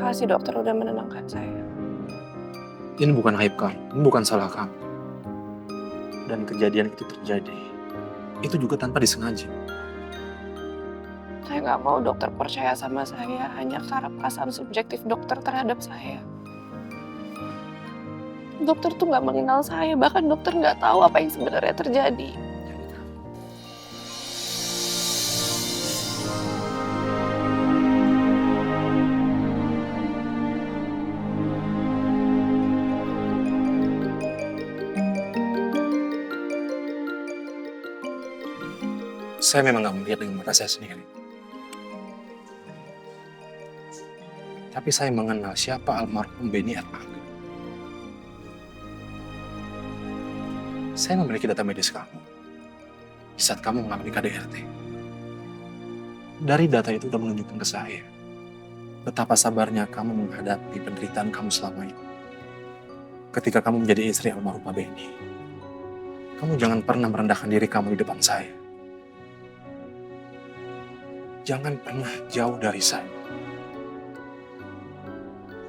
kasih dokter udah menenangkan saya. Ini bukan aib kamu, ini bukan salah kamu. Dan kejadian itu terjadi, itu juga tanpa disengaja. Saya nggak mau dokter percaya sama saya hanya karena perasaan subjektif dokter terhadap saya. Dokter tuh nggak mengenal saya, bahkan dokter nggak tahu apa yang sebenarnya terjadi. Saya memang gak melihat dengan mata saya sendiri. Tapi saya mengenal siapa almarhum Benny Erlangga. Saya memiliki data medis kamu di saat kamu mengalami KDRT. Dari data itu sudah menunjukkan ke saya betapa sabarnya kamu menghadapi penderitaan kamu selama ini. Ketika kamu menjadi istri almarhum Pak Benny, kamu jangan pernah merendahkan diri kamu di depan saya. Jangan pernah jauh dari saya.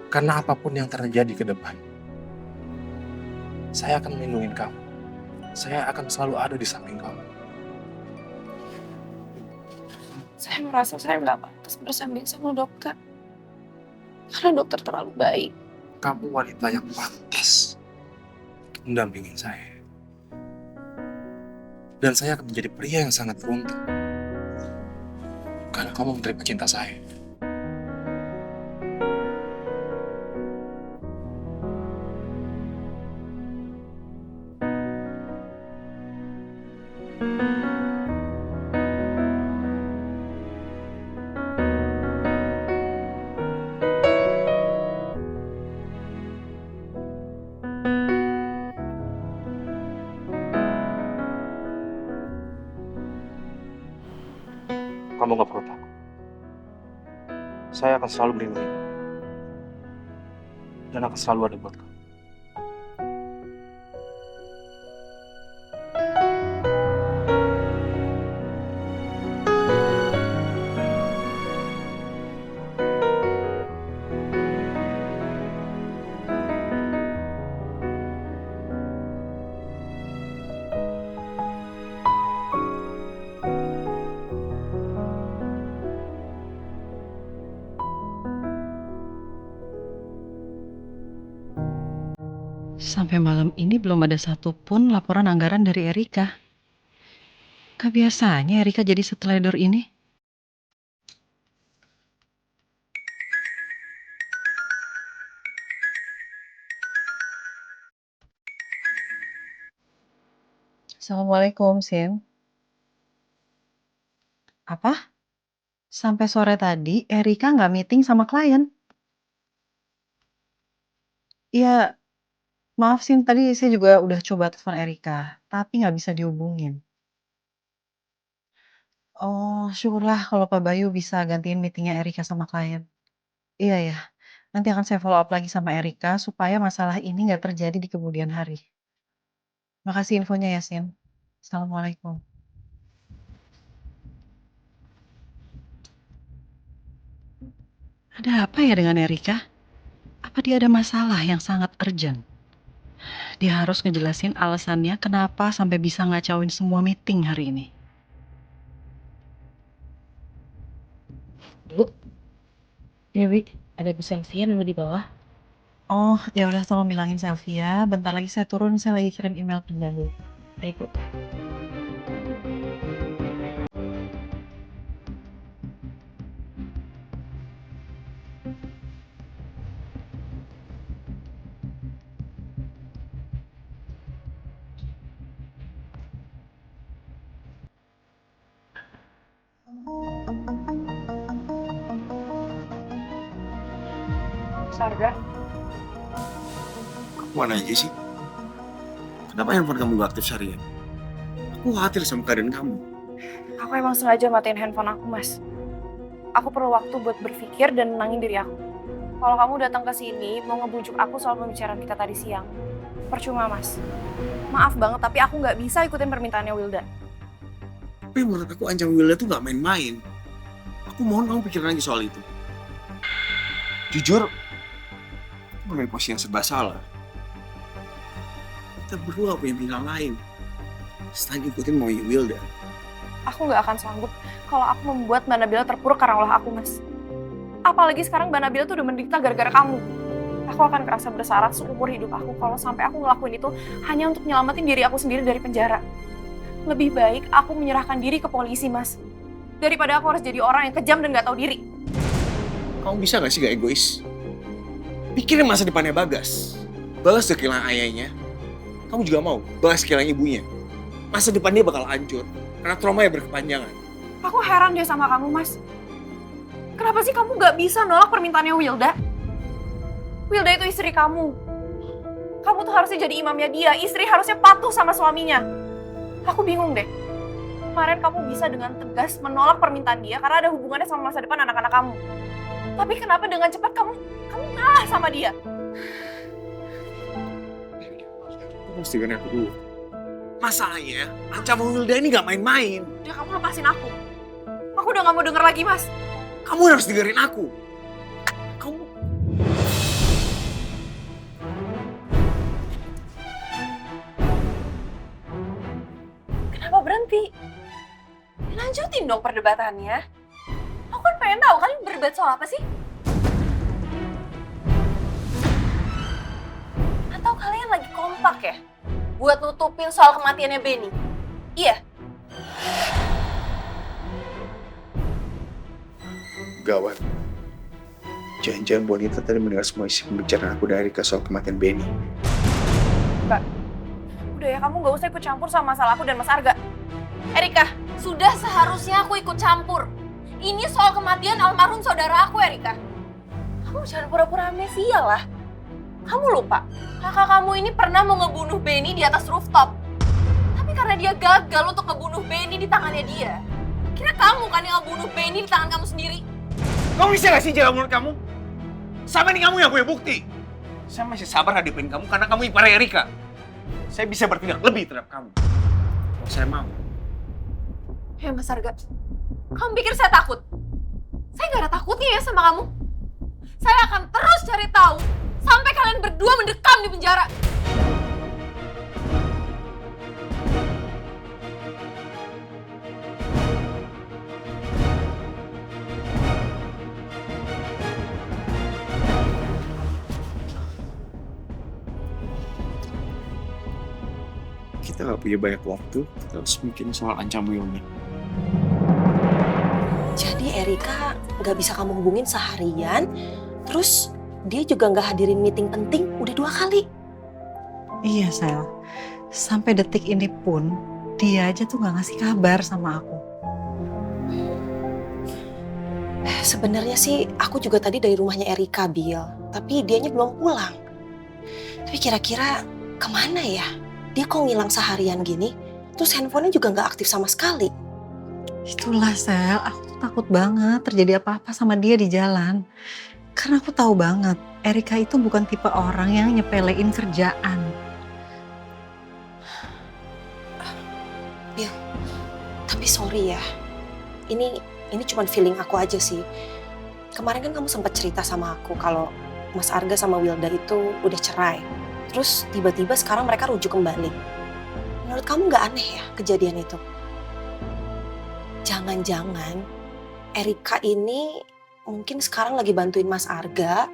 Karena apapun yang terjadi ke depan, saya akan melindungi kamu. Saya akan selalu ada di samping kamu. Saya merasa saya nggak pantas bersanding sama dokter. Karena dokter terlalu baik. Kamu wanita yang pantas mendampingi saya. Dan saya akan menjadi pria yang sangat beruntung karena kamu menerima cinta saya. Kamu gak perlu takut. Saya akan selalu melindungi kamu. Dan akan selalu ada buat kamu. Sampai malam ini belum ada satupun laporan anggaran dari Erika. Gak biasanya Erika jadi seteledor ini. Assalamualaikum, Sim. Apa? Sampai sore tadi Erika nggak meeting sama klien? Iya, maaf Sim, tadi saya juga udah coba telepon Erika, tapi nggak bisa dihubungin. Oh, syukurlah kalau Pak Bayu bisa gantiin meetingnya Erika sama klien. Iya ya, nanti akan saya follow up lagi sama Erika supaya masalah ini nggak terjadi di kemudian hari. Makasih infonya ya, Sin. Assalamualaikum. Ada apa ya dengan Erika? Apa dia ada masalah yang sangat urgent? Dia harus ngejelasin alasannya kenapa sampai bisa ngacauin semua meeting hari ini. Bu, Dewi, ada Bu Sylvia nunggu di bawah. Oh, ya udah tolong bilangin Sylvia. Bentar lagi saya turun, saya lagi kirim email pendahulu. Baik, Bu. Sarga, Mana aja sih? Kenapa handphone kamu gak aktif seharian? Aku khawatir sama keadaan kamu. aku emang sengaja matiin handphone aku, Mas. Aku perlu waktu buat berpikir dan nenangin diri aku. Kalau kamu datang ke sini mau ngebujuk aku soal pembicaraan kita tadi siang, percuma, Mas. Maaf banget, tapi aku nggak bisa ikutin permintaannya Wilda. Tapi menurut aku Anjang Wilda tuh gak main-main. Aku mohon kamu pikirin lagi soal itu. Jujur, aku berada di posisi yang serba salah. Kita berdua punya pilihan lain. Selain ikutin maunya Wilda. Aku nggak akan sanggup kalau aku membuat Mbak Nabila terpuruk karena ulah aku, Mas. Apalagi sekarang Mbak Nabila tuh udah menderita gara-gara kamu. Aku akan ngerasa bersalah seumur hidup aku kalau sampai aku ngelakuin itu hanya untuk nyelamatin diri aku sendiri dari penjara. Lebih baik aku menyerahkan diri ke polisi, Mas. Daripada aku harus jadi orang yang kejam dan nggak tahu diri. Kamu bisa gak sih gak egois? Pikirin masa depannya Bagas. Bagas udah kehilangan ayahnya. Kamu juga mau Bagas kehilangan ibunya. Masa depan dia bakal hancur karena traumanya berkepanjangan. Aku heran deh sama kamu, Mas. Kenapa sih kamu nggak bisa nolak permintaannya Wilda? Wilda itu istri kamu. Kamu tuh harusnya jadi imamnya dia. Istri harusnya patuh sama suaminya. Aku bingung deh. Kemarin kamu bisa dengan tegas menolak permintaan dia karena ada hubungannya sama masa depan anak-anak kamu. Tapi kenapa dengan cepat kamu ngalah sama dia? Kamu mesti dengerin aku dulu. Masalahnya, ancaman Wilda ini gak main-main. Udah, kamu lepasin aku. Aku udah gak mau denger lagi, Mas. Kamu harus dengerin aku. Kamu... Kenapa berhenti? Lanjutin dong perdebatannya. Aku kan pengen tahu kalian berdebat soal apa sih? Atau kalian lagi kompak ya? Buat nutupin soal kematiannya Benny? Iya? Gawat. Jangan-jangan Bonita tadi mendengar semua isi pembicaraan aku dari soal kematian Benny. Mbak, udah ya, kamu gak usah ikut campur sama masalah aku dan Mas Arga. Erika, sudah seharusnya aku ikut campur. Ini soal kematian almarhum saudara aku, Erika. Kamu jangan pura-pura amnesia lah. Kamu lupa, kakak kamu ini pernah mau ngebunuh Benny di atas rooftop. Tapi karena dia gagal untuk ngebunuh Benny di tangannya dia. Kira kamu kan yang ngebunuh Benny di tangan kamu sendiri? Kamu bisa gak sih jaga mulut kamu? Sama ini kamu yang punya bukti. Saya masih sabar hadapin kamu karena kamu ipar Erika. Saya bisa bertindak lebih terhadap kamu. Kalau saya mau. Hei Mas Arga, kamu pikir saya takut? Saya gak ada takutnya ya sama kamu. Saya akan terus cari tahu sampai kalian berdua mendekam di penjara. Kita gak punya banyak waktu, kita harus mikirin soal ancam Wilda. Jadi Erika nggak bisa kamu hubungin seharian, terus dia juga nggak hadirin meeting penting udah 2 kali. Iya, Sel. Sampai detik ini pun, dia aja tuh nggak ngasih kabar sama aku. Sebenarnya sih aku juga tadi dari rumahnya Erika, Bill. Tapi dianya belum pulang. Tapi kira-kira kemana ya? Dia kok ngilang seharian gini, terus handphonenya juga nggak aktif sama sekali. Itulah, Sel. Aku tuh takut banget terjadi apa-apa sama dia di jalan. Karena aku tahu banget, Erika itu bukan tipe orang yang nyepelein kerjaan. Bill, tapi sorry ya. Ini cuma feeling aku aja sih. Kemarin kan kamu sempat cerita sama aku kalau Mas Arga sama Wilda itu udah cerai. Terus tiba-tiba sekarang mereka rujuk kembali. Menurut kamu nggak aneh ya kejadian itu? Jangan-jangan Erika ini mungkin sekarang lagi bantuin Mas Arga.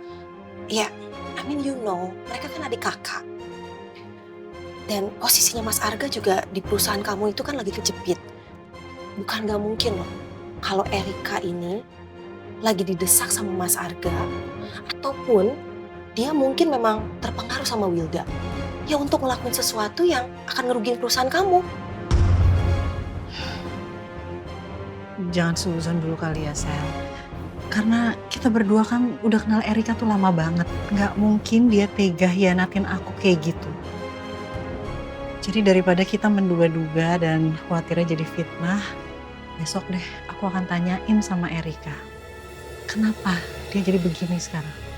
Ya, I mean you know, mereka kan adik kakak. Dan posisinya Mas Arga juga di perusahaan kamu itu kan lagi kejepit. Bukan gak mungkin loh kalau Erika ini lagi didesak sama Mas Arga. Ataupun dia mungkin memang terpengaruh sama Wilda. Ya untuk ngelakuin sesuatu yang akan ngerugiin perusahaan kamu. Jangan suuzon dulu kali ya, Sel. Karena kita berdua kan udah kenal Erika tuh lama banget. Nggak mungkin dia tega hianatin aku kayak gitu. Jadi daripada kita menduga-duga dan khawatirnya jadi fitnah, besok deh aku akan tanyain sama Erika. Kenapa dia jadi begini sekarang?